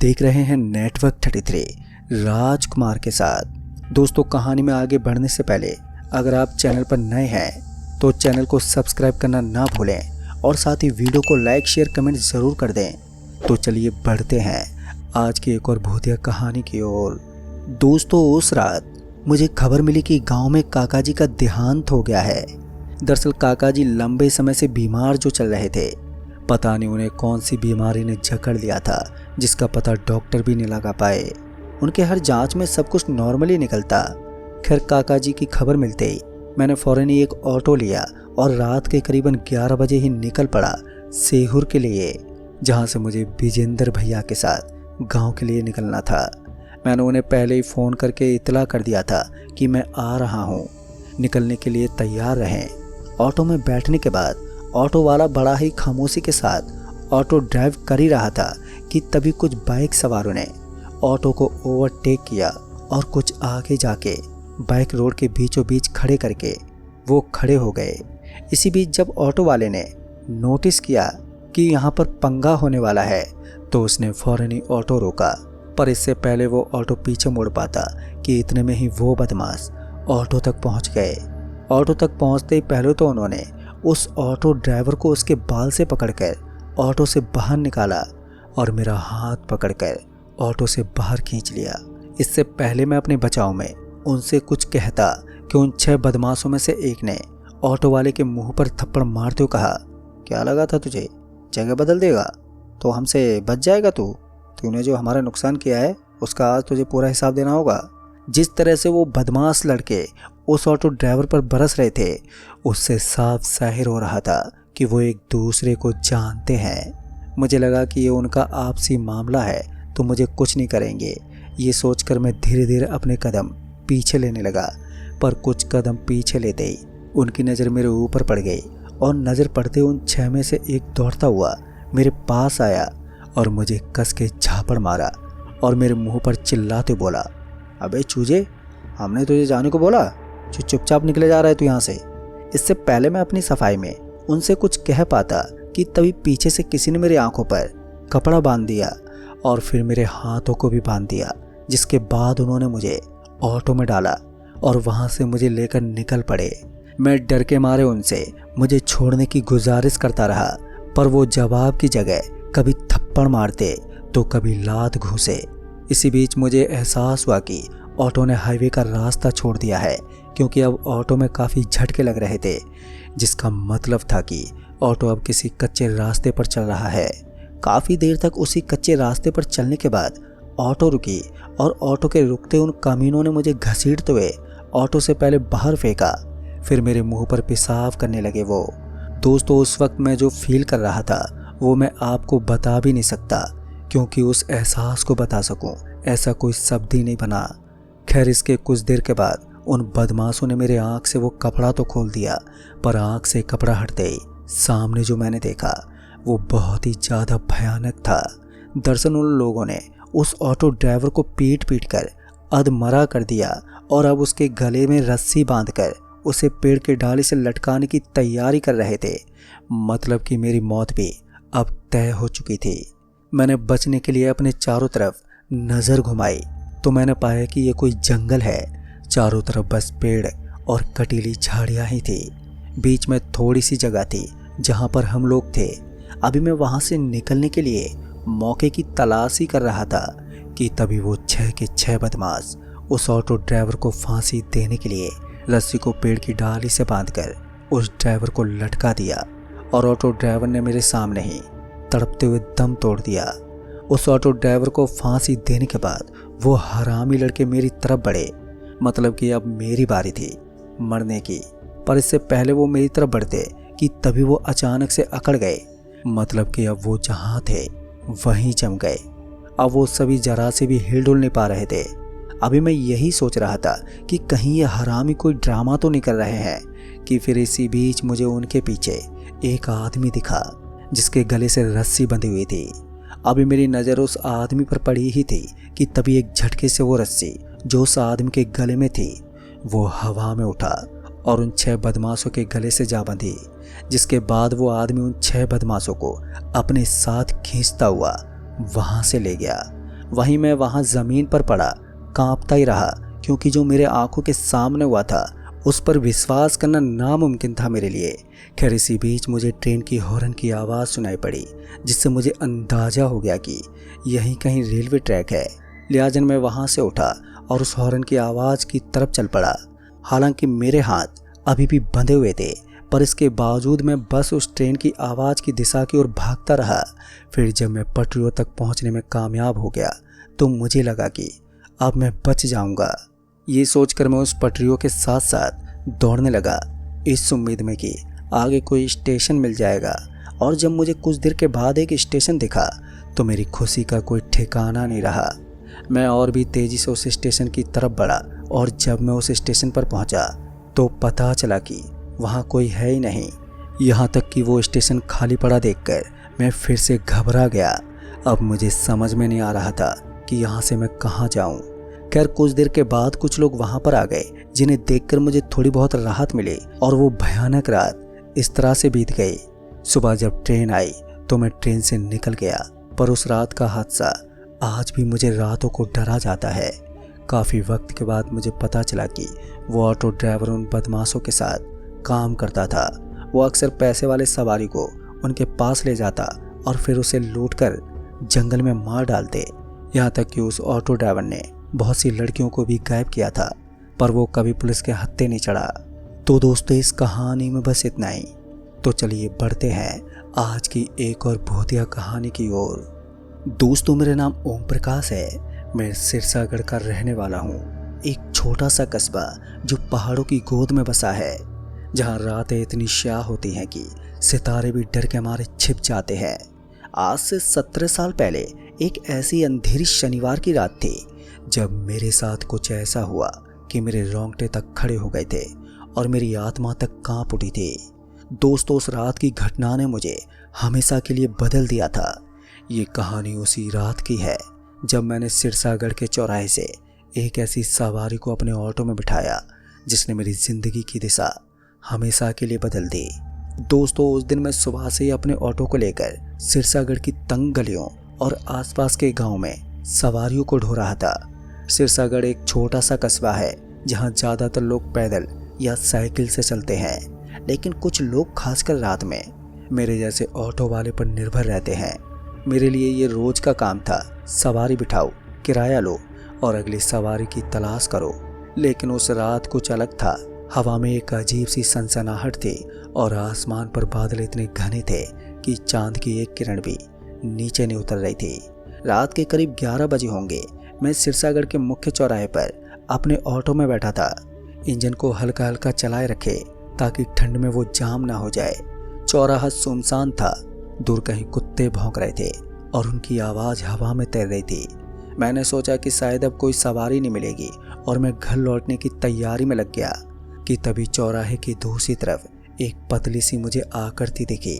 देख रहे हैं नेटवर्क 33 राजकुमार के साथ। दोस्तों, कहानी में आगे बढ़ने से पहले अगर आप चैनल पर नए हैं तो चैनल को सब्सक्राइब करना ना भूलें और साथ ही वीडियो को लाइक शेयर कमेंट ज़रूर कर दें। तो चलिए बढ़ते हैं आज की एक और भूतिया कहानी की ओर। दोस्तों, उस रात मुझे खबर मिली कि गांव में काका जी का देहांत हो गया है। दरअसल काका जी लंबे समय से बीमार जो चल रहे थे। पता नहीं उन्हें कौन सी बीमारी ने जकड़ लिया था जिसका पता डॉक्टर भी नहीं लगा पाए। उनके हर जांच में सब कुछ नॉर्मली निकलता। खैर, काका जी की खबर मिलते ही मैंने फ़ौरन ही एक ऑटो लिया और रात के करीबन 11 बजे ही निकल पड़ा सेहुर के लिए, जहां से मुझे विजेंद्र भैया के साथ गांव के लिए निकलना था। मैंने उन्हें पहले ही फ़ोन करके इतला कर दिया था कि मैं आ रहा हूँ, निकलने के लिए तैयार रहें। ऑटो में बैठने के बाद ऑटो वाला बड़ा ही खामोशी के साथ ऑटो ड्राइव कर ही रहा था कि तभी कुछ बाइक सवारों ने ऑटो को ओवरटेक किया और कुछ आगे जाके बाइक रोड के बीचों बीच खड़े करके वो खड़े हो गए। इसी बीच जब ऑटो वाले ने नोटिस किया कि यहाँ पर पंगा होने वाला है तो उसने फ़ौरन ही ऑटो रोका। पर इससे पहले वो ऑटो पीछे मुड़ पाता कि इतने में ही वो बदमाश ऑटो तक पहुँच गए। ऑटो तक पहुँचते ही पहले तो उन्होंने उस ऑटो ड्राइवर को उसके बाल से पकड़कर ऑटो से बाहर निकाला और मेरा हाथ पकड़कर ऑटो से बाहर खींच लिया। इससे पहले मैं अपने बचाव में उनसे कुछ कहता कि उन 6 बदमाशों में से एक ने ऑटो वाले के मुंह पर थप्पड़ मारते हुए कहा, क्या लगा था तुझे जगह बदल देगा तो हमसे बच जाएगा? तूने जो हमारा नुकसान किया है उसका आज तुझे पूरा हिसाब देना होगा। जिस तरह से वो बदमाश लड़के उस ऑटो ड्राइवर पर बरस रहे थे उससे साफ जाहिर हो रहा था कि वो एक दूसरे को जानते हैं। मुझे लगा कि ये उनका आपसी मामला है तो मुझे कुछ नहीं करेंगे। ये सोचकर मैं धीरे धीरे अपने कदम पीछे लेने लगा। पर कुछ कदम पीछे लेते ही उनकी नज़र मेरे ऊपर पड़ गई और नज़र पड़ते उन 6 में से एक दौड़ता हुआ मेरे पास आया और मुझे कस के झापड़ मारा और मेरे मुंह पर चिल्लाते बोला, अबे चूजे, हमने तुझे जाने को बोला, जो चुपचाप निकले जा रहा है तू यहाँ से। इससे पहले मैं अपनी सफाई में उनसे कुछ कह पाता कि तभी पीछे से किसी ने मेरी आंखों पर कपड़ा बांध दिया और फिर मेरे हाथों को भी बांध दिया। जिसके बाद उन्होंने मुझे ऑटो में डाला और वहाँ से मुझे लेकर निकल पड़े। मैं डर के मारे उनसे मुझे छोड़ने की गुजारिश करता रहा, पर वो जवाब की जगह कभी थप्पड़ मारते तो कभी लात घूसे। इसी बीच मुझे एहसास हुआ कि ऑटो ने हाईवे का रास्ता छोड़ दिया है, क्योंकि अब ऑटो में काफ़ी झटके लग रहे थे, जिसका मतलब था कि ऑटो अब किसी कच्चे रास्ते पर चल रहा है। काफ़ी देर तक उसी कच्चे रास्ते पर चलने के बाद ऑटो रुकी और ऑटो के रुकते उन कमीनों ने मुझे घसीटते हुए ऑटो से पहले बाहर फेंका, फिर मेरे मुंह पर पेशाब करने लगे वो। दोस्तों, उस वक्त मैं जो फील कर रहा था वो मैं आपको बता भी नहीं सकता, क्योंकि उस एहसास को बता सकूं ऐसा कोई शब्द ही नहीं बना। खैर, इसके कुछ देर के बाद उन बदमाशों ने मेरे आँख से वो कपड़ा तो खोल दिया, पर आँख से कपड़ा हटते ही सामने जो मैंने देखा वो बहुत ही ज़्यादा भयानक था। दरअसल उन लोगों ने उस ऑटो ड्राइवर को पीट पीट कर अधमरा कर दिया और अब उसके गले में रस्सी बांधकर उसे पेड़ के डाली से लटकाने की तैयारी कर रहे थे। मतलब कि मेरी मौत भी अब तय हो चुकी थी। मैंने बचने के लिए अपने चारों तरफ नज़र घुमाई तो मैंने पाया कि ये कोई जंगल है। चारों तरफ बस पेड़ और कटीली झाड़ियाँ ही थी। बीच में थोड़ी सी जगह थी जहाँ पर हम लोग थे। अभी मैं वहाँ से निकलने के लिए मौके की तलाश ही कर रहा था कि तभी वो 6 के 6 बदमाश उस ऑटो ड्राइवर को फांसी देने के लिए रस्सी को पेड़ की डाली से बांधकर उस ड्राइवर को लटका दिया और ऑटो ड्राइवर ने मेरे सामने ही तड़पते हुए दम तोड़ दिया। उस ऑटो ड्राइवर को फांसी देने के बाद वो हरामी लड़के मेरी तरफ बढ़े, मतलब कि अब मेरी बारी थी मरने की। पर इससे पहले वो मेरी तरफ बढ़ते कि तभी वो अचानक से अकड़ गए, मतलब कि अब वो जहाँ थे वहीं जम गए। अब वो सभी जरा से भी हिल डुल नहीं पा रहे थे। अभी मैं यही सोच रहा था कि कहीं ये हरामी कोई ड्रामा तो नहीं कर रहे हैं कि फिर इसी बीच मुझे उनके पीछे एक आदमी दिखा जिसके गले से रस्सी बंधी हुई थी। अभी मेरी नज़र उस आदमी पर पड़ी ही थी कि तभी एक झटके से वो रस्सी जो उस आदमी के गले में थी वो हवा में उठा और उन 6 बदमाशों के गले से जा बंधी। जिसके बाद वो आदमी उन 6 बदमाशों को अपने साथ खींचता हुआ वहाँ से ले गया वहीं मैं वहाँ ज़मीन पर पड़ा कांपता ही रहा, क्योंकि जो मेरे आंखों के सामने हुआ था उस पर विश्वास करना नामुमकिन था मेरे लिए। खैर इसी बीच मुझे ट्रेन की हॉर्न की आवाज़ सुनाई पड़ी, जिससे मुझे अंदाज़ा हो गया कि यहीं कहीं रेलवे ट्रैक है। लिहाजन मैं वहाँ से उठा और उस हॉर्न की आवाज़ की तरफ चल पड़ा। हालांकि मेरे हाथ अभी भी बंधे हुए थे, पर इसके बावजूद मैं बस उस ट्रेन की आवाज़ की दिशा की ओर भागता रहा। फिर जब मैं पटरियों तक पहुंचने में कामयाब हो गया तो मुझे लगा कि अब मैं बच जाऊंगा। ये सोचकर मैं उस पटरियों के साथ साथ दौड़ने लगा, इस उम्मीद में कि आगे कोई स्टेशन मिल जाएगा। और जब मुझे कुछ देर के बाद एक स्टेशन दिखा तो मेरी खुशी का कोई ठिकाना नहीं रहा। मैं और भी तेज़ी से उस स्टेशन की तरफ बढ़ा, और जब मैं उस स्टेशन पर पहुंचा तो पता चला कि वहाँ कोई है ही नहीं। यहाँ तक कि वो स्टेशन खाली पड़ा देखकर मैं फिर से घबरा गया। अब मुझे समझ में नहीं आ रहा था कि यहाँ से मैं कहाँ जाऊँ। खैर कुछ देर के बाद कुछ लोग वहाँ पर आ गए, जिन्हें देखकर मुझे थोड़ी बहुत राहत मिली, और वो भयानक रात इस तरह से बीत गई। सुबह जब ट्रेन आई तो मैं ट्रेन से निकल गया, पर उस रात का हादसा आज भी मुझे रातों को डरा जाता है। काफ़ी वक्त के बाद मुझे पता चला कि वो ऑटो ड्राइवर उन बदमाशों के साथ काम करता था। वो अक्सर पैसे वाले सवारी को उनके पास ले जाता और फिर उसे लूटकर जंगल में मार डालते। यहाँ तक कि उस ऑटो ड्राइवर ने बहुत सी लड़कियों को भी गायब किया था, पर वो कभी पुलिस के हत्थे नहीं चढ़ा। तो दोस्तों इस कहानी में बस इतना ही। तो चलिए बढ़ते हैं आज की एक और भूतिया कहानी की ओर। दोस्तों मेरा नाम ओम प्रकाश है। मैं सिरसागढ़ का रहने वाला हूँ। एक छोटा सा कस्बा जो पहाड़ों की गोद में बसा है, जहाँ रातें इतनी स्याह होती हैं कि सितारे भी डर के मारे छिप जाते हैं। आज से 17 साल पहले एक ऐसी अंधेरी शनिवार की रात थी जब मेरे साथ कुछ ऐसा हुआ कि मेरे रोंगटे तक खड़े हो गए थे और मेरी आत्मा तक कांप उठी थी। दोस्तों उस रात की घटना ने मुझे हमेशा के लिए बदल दिया था। ये कहानी उसी रात की है जब मैंने सिरसागढ़ के चौराहे से एक ऐसी सवारी को अपने ऑटो में बिठाया जिसने मेरी ज़िंदगी की दिशा हमेशा के लिए बदल दी। दोस्तों उस दिन मैं सुबह से ही अपने ऑटो को लेकर सिरसागढ़ की तंग गलियों और आसपास के गांव में सवारियों को ढो रहा था। सिरसागढ़ एक छोटा सा कस्बा है जहां ज़्यादातर लोग पैदल या साइकिल से चलते हैं, लेकिन कुछ लोग खासकर रात में मेरे जैसे ऑटो वाले पर निर्भर रहते हैं। मेरे लिए ये रोज का काम था, सवारी बिठाओ, किराया लो और अगली सवारी की तलाश करो। लेकिन उस रात कुछ अलग था। हवा में एक अजीब सी सनसनाहट थी और आसमान पर बादल इतने घने थे कि चांद की एक किरण भी नीचे नहीं उतर रही थी। रात के करीब 11 बजे होंगे। मैं सिरसागढ़ के मुख्य चौराहे पर अपने ऑटो में बैठा था, इंजन को हल्का हल्का चलाए रखे ताकि ठंड में वो जाम ना हो जाए। चौराहा सुनसान था, दूर कहीं कुत्ते भौंक रहे थे और उनकी आवाज़ हवा में तैर रही थी। मैंने सोचा कि शायद अब कोई सवारी नहीं मिलेगी और मैं घर लौटने की तैयारी में लग गया कि तभी चौराहे की दूसरी तरफ एक पतली सी मुझे आकृति दिखी।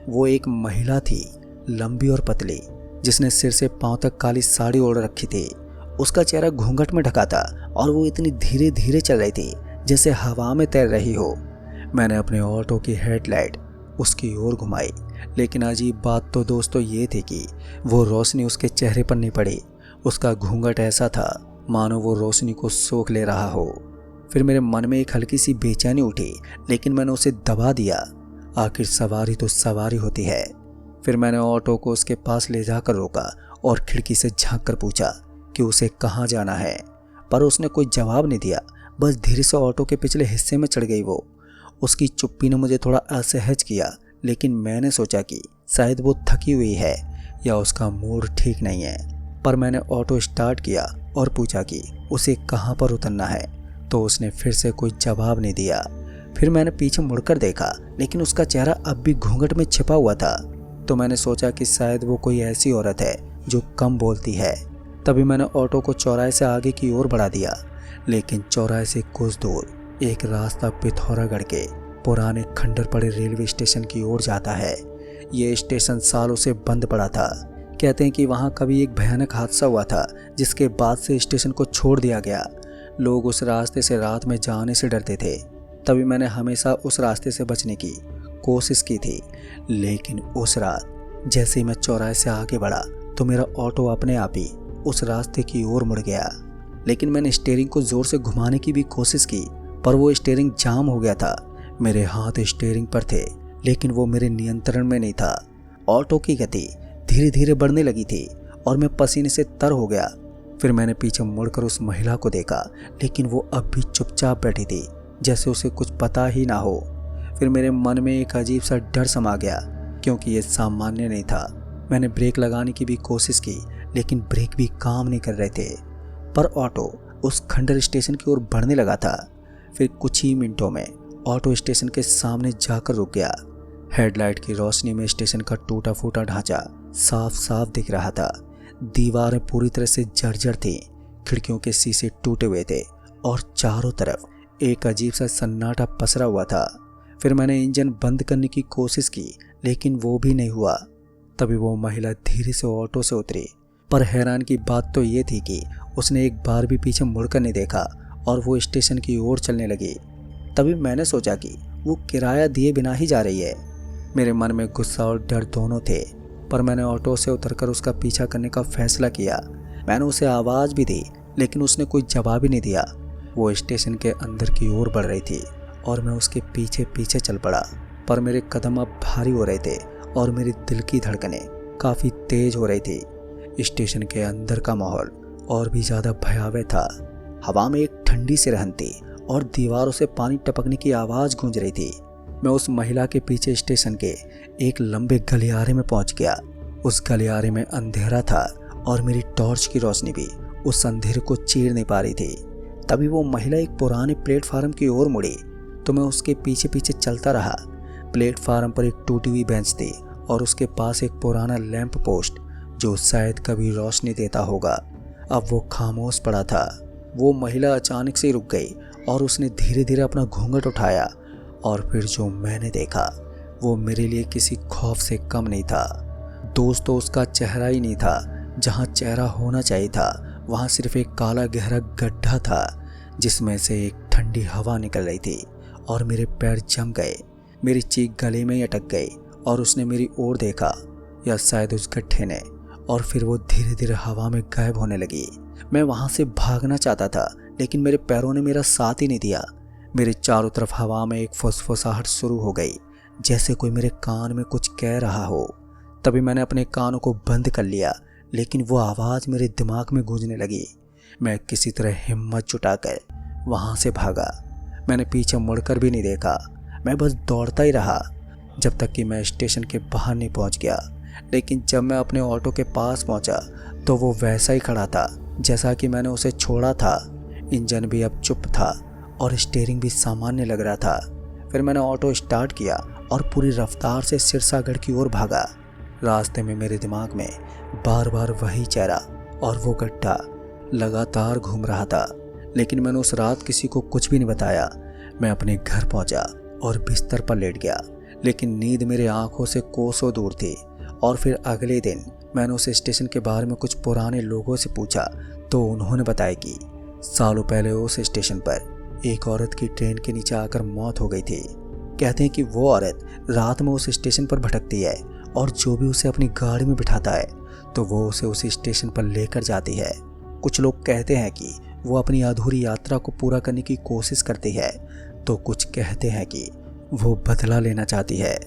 वो एक महिला थी, लंबी और पतली, जिसने सिर से पांव तक काली साड़ी ओढ़ रखी थी। उसका चेहरा घूंघट में ढका था और वो इतनी धीरे धीरे चल रही थी जैसे हवा में तैर रही हो। मैंने अपने ऑटो की हेडलाइट उसकी ओर घुमाई, लेकिन अजीब बात तो दोस्तों ये थी कि वो रोशनी उसके चेहरे पर नहीं पड़ी। उसका घूंघट ऐसा था मानो वो रोशनी को सोख ले रहा हो। फिर मेरे मन में एक हल्की सी बेचैनी उठी, लेकिन मैंने उसे दबा दिया। आखिर सवारी तो सवारी होती है। फिर मैंने ऑटो को उसके पास ले जाकर रोका और खिड़की से झांक कर पूछा कि उसे कहाँ जाना है, पर उसने कोई जवाब नहीं दिया। बस धीरे से ऑटो के पिछले हिस्से में चढ़ गई वो। उसकी चुप्पी ने मुझे थोड़ा असहज किया, लेकिन मैंने सोचा कि शायद वो थकी हुई है या उसका मूड ठीक नहीं है। पर मैंने ऑटो स्टार्ट किया और पूछा कि उसे कहाँ पर उतरना है, तो उसने फिर से कोई जवाब नहीं दिया। फिर मैंने पीछे मुड़कर देखा, लेकिन उसका चेहरा अब भी घूंघट में छिपा हुआ था। तो मैंने सोचा कि शायद वो कोई ऐसी औरत है जो कम बोलती है। तभी मैंने ऑटो को चौराहे से आगे की ओर बढ़ा दिया, लेकिन चौराहे से कुछ दूर एक रास्ता पिथौरागढ़ के पुराने खंडर पड़े रेलवे स्टेशन की ओर जाता है। ये स्टेशन सालों से बंद पड़ा था। कहते हैं कि वहाँ कभी एक भयानक हादसा हुआ था, जिसके बाद से स्टेशन को छोड़ दिया गया। लोग उस रास्ते से रात में जाने से डरते थे। तभी मैंने हमेशा उस रास्ते से बचने की कोशिश की थी, लेकिन उस रात जैसे ही मैं चौराहे से आगे बढ़ा तो मेरा ऑटो अपने आप ही उस रास्ते की ओर मुड़ गया। लेकिन मैंने स्टीयरिंग को जोर से घुमाने की भी कोशिश की, पर वो स्टीयरिंग जाम हो गया था। मेरे हाथ स्टीयरिंग पर थे, लेकिन वो मेरे नियंत्रण में नहीं था। ऑटो की गति धीरे धीरे बढ़ने लगी थी और मैं पसीने से तर हो गया। फिर मैंने पीछे मुड़कर उस महिला को देखा, लेकिन वो अब भी चुपचाप बैठी थी, जैसे उसे कुछ पता ही ना हो। फिर मेरे मन में एक अजीब सा डर समा गया, क्योंकि ये सामान्य नहीं था। मैंने ब्रेक लगाने की भी कोशिश की, लेकिन ब्रेक भी काम नहीं कर रहे थे। पर ऑटो उस खंडर स्टेशन की ओर बढ़ने लगा था। फिर कुछ ही मिनटों में ऑटो स्टेशन के सामने जाकर रुक गया। हेडलाइट की रोशनी में स्टेशन का टूटा फूटा ढांचा साफ साफ दिख रहा था। दीवारें पूरी तरह से जर्जर थी, खिड़कियों के शीशे टूटे हुए थे और चारों तरफ एक अजीब सा सन्नाटा पसरा हुआ था। फिर मैंने इंजन बंद करने की कोशिश की, लेकिन वो भी नहीं हुआ। तभी वो महिला धीरे से ऑटो से उतरी, पर हैरान की बात तो ये थी कि उसने एक बार भी पीछे मुड़कर नहीं देखा और वो स्टेशन की ओर चलने लगी। तभी मैंने सोचा कि वो किराया दिए बिना ही जा रही है। मेरे मन में गुस्सा और डर दोनों थे, पर मैंने ऑटो से उतरकर उसका पीछा करने का फैसला किया। मैंने उसे आवाज़ भी दी, लेकिन उसने कोई जवाब ही नहीं दिया। वो स्टेशन के अंदर की ओर बढ़ रही थी और मैं उसके पीछे पीछे चल पड़ा। पर मेरे कदम अब भारी हो रहे थे और मेरी दिल की धड़कनें काफ़ी तेज हो रही थी। स्टेशन के अंदर का माहौल और भी ज़्यादा भयावह था। हवा में एक ठंडी सी रहन थी और दीवारों से पानी टपकने की आवाज़ गूंज रही थी। मैं उस महिला के पीछे स्टेशन के एक लंबे गलियारे में पहुंच गया। उस गलियारे में अंधेरा था और मेरी टॉर्च की रोशनी भी उस अंधेरे को चीर नहीं पा रही थी। तभी वो महिला एक पुराने प्लेटफार्म की ओर मुड़ी, तो मैं उसके पीछे पीछे चलता रहा। प्लेटफार्म पर एक टूटी हुई बेंच थी और उसके पास एक पुराना लैंप पोस्ट, जो शायद कभी रोशनी देता होगा। अब वो खामोश पड़ा था। वो महिला अचानक से रुक गई और उसने धीरे धीरे अपना घूंघट उठाया, और फिर जो मैंने देखा वो मेरे लिए किसी खौफ से कम नहीं था। दोस्तों, उसका चेहरा ही नहीं था। जहाँ चेहरा होना चाहिए था, वहाँ सिर्फ एक काला गहरा गड्ढा था, जिसमें से एक ठंडी हवा निकल रही थी और मेरे पैर जम गए। मेरी चीख गले में ही अटक गई और उसने मेरी ओर देखा, या शायद उस गड्ढे ने, और फिर वो धीरे धीरे हवा में गायब होने लगी। मैं वहाँ से भागना चाहता था, लेकिन मेरे पैरों ने मेरा साथ ही नहीं दिया। मेरे चारों तरफ हवा में एक फुसफुसाहट शुरू हो गई, जैसे कोई मेरे कान में कुछ कह रहा हो। तभी मैंने अपने कानों को बंद कर लिया, लेकिन वो आवाज़ मेरे दिमाग में गूंजने लगी। मैं किसी तरह हिम्मत जुटाकर वहाँ से भागा। मैंने पीछे मुड़कर भी नहीं देखा। मैं बस दौड़ता ही रहा जब तक कि मैं स्टेशन के बाहर नहीं पहुँच गया। लेकिन जब मैं अपने ऑटो के पास पहुँचा तो वो वैसा ही खड़ा था जैसा कि मैंने उसे छोड़ा था। इंजन भी अब चुप था और स्टीयरिंग भी सामान्य लग रहा था। फिर मैंने ऑटो स्टार्ट किया और पूरी रफ्तार से सिरसागढ़ की ओर भागा। रास्ते में मेरे दिमाग में बार बार वही चेहरा और वो गड्ढा लगातार घूम रहा था, लेकिन मैंने उस रात किसी को कुछ भी नहीं बताया। मैं अपने घर पहुंचा और बिस्तर पर लेट गया, लेकिन नींद मेरे आंखों से कोसों दूर थी। और फिर अगले दिन मैंने उस स्टेशन के बारे में कुछ पुराने लोगों से पूछा, तो उन्होंने बताया कि सालों पहले उस स्टेशन पर एक औरत की ट्रेन के नीचे आकर मौत हो गई थी। कहते हैं कि वो औरत रात में उस स्टेशन पर भटकती है और जो भी उसे अपनी गाड़ी में बिठाता है तो वो उसे उस स्टेशन पर लेकर जाती है। कुछ लोग कहते हैं कि वो अपनी अधूरी यात्रा को पूरा करने की कोशिश करती है, तो कुछ कहते हैं कि वो बदला लेना चाहती है।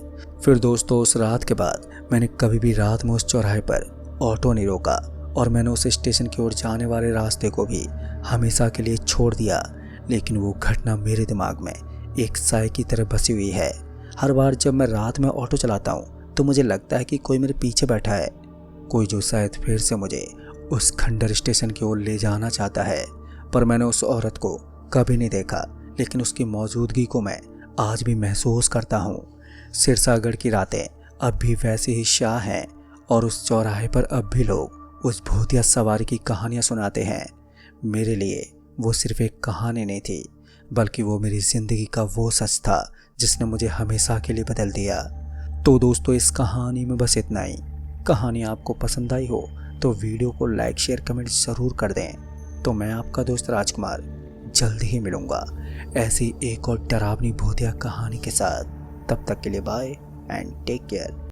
फिर दोस्तों, उस रात के बाद मैंने कभी भी रात में उस चौराहे पर ऑटो नहीं रोका और मैंने उस स्टेशन की ओर जाने वाले रास्ते को भी हमेशा के लिए छोड़ दिया। लेकिन वो घटना मेरे दिमाग में एक साए की तरह बसी हुई है। हर बार जब मैं रात में ऑटो चलाता हूँ तो मुझे लगता है कि कोई मेरे पीछे बैठा है, कोई जो शायद फिर से मुझे उस खंडर स्टेशन की ओर ले जाना चाहता है। पर मैंने उस औरत को कभी नहीं देखा, लेकिन उसकी मौजूदगी को मैं आज भी महसूस करता हूँ। सिरसागढ़ की रातें अब भी वैसे ही शाह हैं और उस चौराहे पर अब भी लोग उस भूतिया सवारी की कहानियाँ सुनाते हैं। मेरे लिए वो सिर्फ एक कहानी नहीं थी, बल्कि वो मेरी ज़िंदगी का वो सच था जिसने मुझे हमेशा के लिए बदल दिया। तो दोस्तों, इस कहानी में बस इतना ही। कहानी आपको पसंद आई हो तो वीडियो को लाइक शेयर कमेंट ज़रूर कर दें। तो मैं आपका दोस्त राजकुमार जल्द ही मिलूँगा ऐसी एक और डरावनी भूतिया कहानी के साथ। तब तक के लिए बाय एंड टेक केयर।